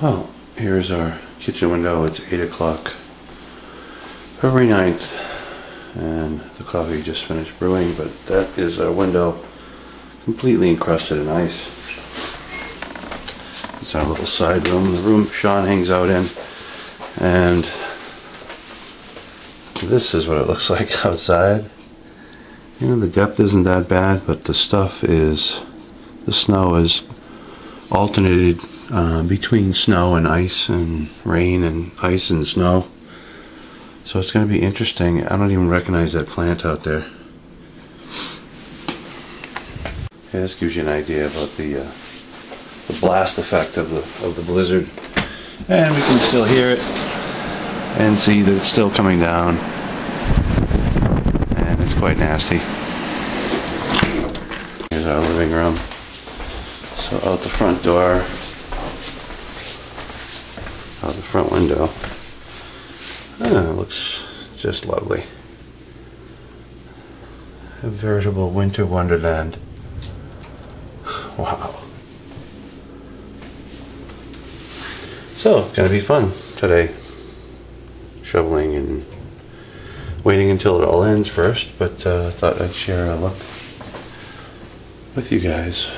Well, here's our kitchen window. It's 8 o'clock, February 9th, and the coffee just finished brewing, but that is our window completely encrusted in ice. It's our little side room, the room Sean hangs out in, and this is what it looks like outside. You know, the depth isn't that bad, but the snow is alternated between snow and ice and rain and ice and snow. So it's going to be interesting. I don't even recognize that plant out there. Yeah, this gives you an idea about the blast effect of the blizzard. And we can still hear it and see that it's still coming down. And it's quite nasty. Here's our living room. So out the front door, out the front window, it looks just lovely. A veritable winter wonderland. Wow. So it's going to be fun today. Shoveling and waiting until it all ends first, but thought I'd share a look with you guys.